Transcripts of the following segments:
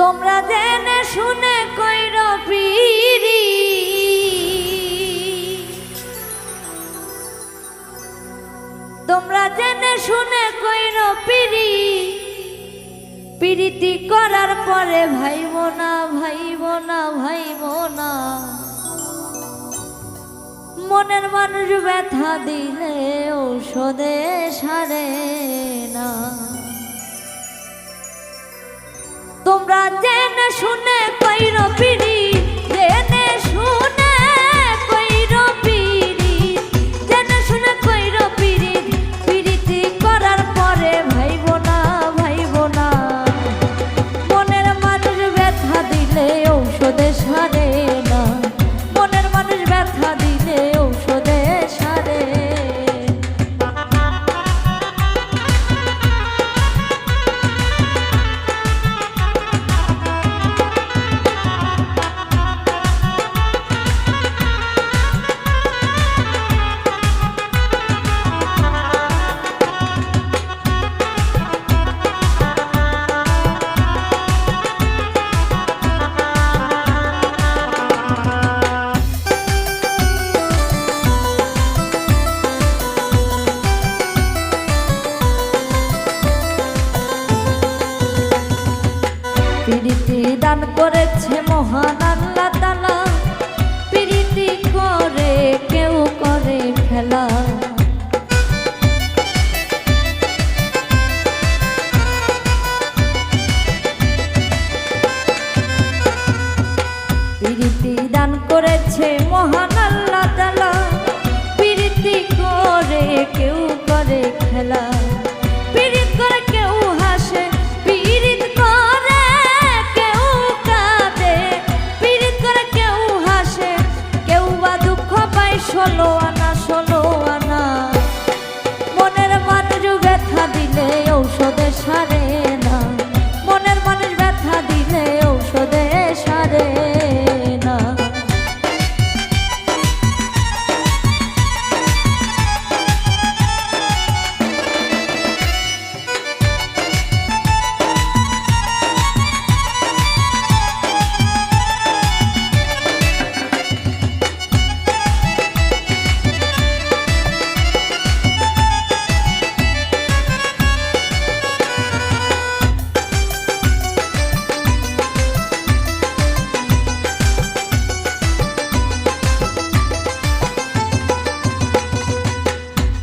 তোমরা জেনে শুনে কইর পিরি, তোমরা জেনে শুনে কইর পিরি, পিরিতি করার পরে ভাইব না ভাইব না ভাইব না। মনের মানুষ ব্যথা দিলে ঔষধে সারে না। তোমরা জেনে শুনে কইর পিরি, জেনে শুনে কইর পিরি, জেনে শুনে কইর পিরি, পিরিতি করার পরে ভাইব না ভাইব না। মনের মানুষ ব্যথা দিলে ঔষধে সারে না, মনের মানুষ ব্যথা দিলে ঔষধে সারে। পিরিতি দান করেছে মহান আল্লাহ তাআলা, পিরিতি করে কেউ করে ফেলা। পিরিতি দান করেছে মহান আল্লাহ তাআলা, পিরিতি করে কেউ করে খেলা। পিরিত করে কেউ হাসে, পিরিত করে কেউ কাঁদে, পিরিত করে কেউ হাসে, কেউ বা দুঃখ পায় ষোলো আনা ষোলো আনা। মনের মানুষ ব্যথা দিলে ঔষধে সারে না, মনের মানুষ ব্যথা দিলে ঔষধে সারে না।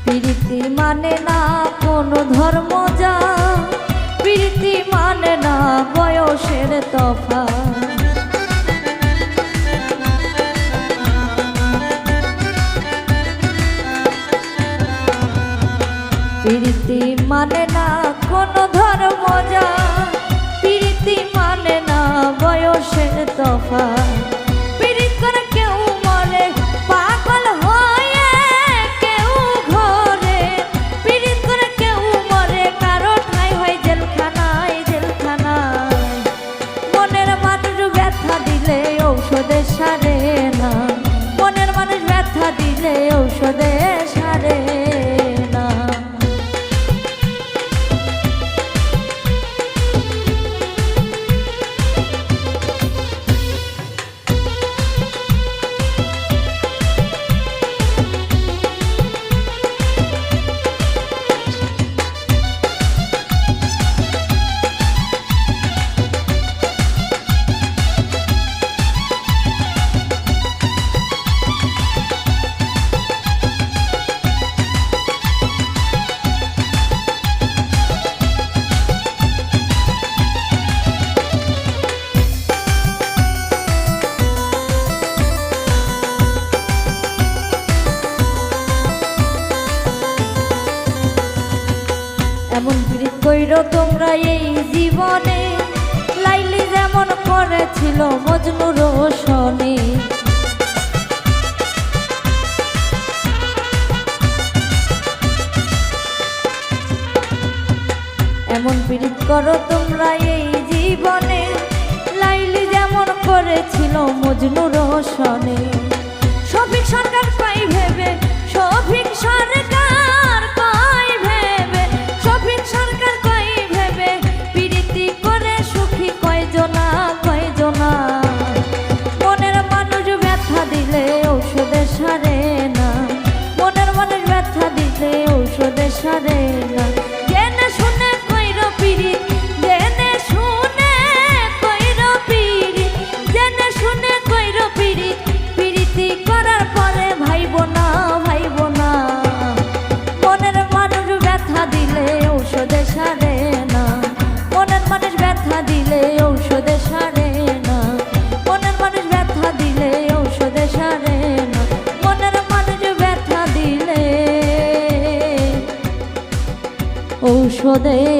প্রীতি মানে না কোনো ধর্ম যা, প্রীতি মানে না বয়সের তফাৎ। প্রীতি মানে না কোনো ধর্ম যা, প্রীতি মানে না বয়সের তফাৎ। প্রীতি করে কেউ মরে পাগল হয়ে, কেউ ঘরে প্রীতি করে কেউ মরে, কারো ঠাঁই হয় জেলখানায় জেলখানায়। মনের মানুষ ব্যথা দিলে ঔষধে সারে না, মনের মানুষ ব্যথা দিলে ঔষধে সারে না। এমন প্রীত কইরো তোমরা এই জীবনে, লাইলি যেমন করেছিল মজনু রোশনে। এমন প্রীত করো তোমরা এই জীবনে, লাইলি যেমন করেছিল মজনু রোশনে। শফিক সরকার পাই ভেবে, শফিক সরকার পাই ভেবে, শফিক সরকার পাই ভেবে, প্রীতি করে সুখী কয়জনা ঔষধে সারে না। জেনে শুনে কইর পিরিত, জেনে শুনে কইর পিরিত, জেনে শুনে কইর পিরিত, পিরিতি করার পরে ভাইব না, ভাইব না। মনের মানুষ ব্যথা দিলে ঔষধে সারে না, মনের মানুষ ব্যথা দিলে ঔষধে সারে না, মনের মানুষ ব্যথা দিলে ঔষধে সারে না, মনের মানুষ ব্যথা দিলে ঔষধে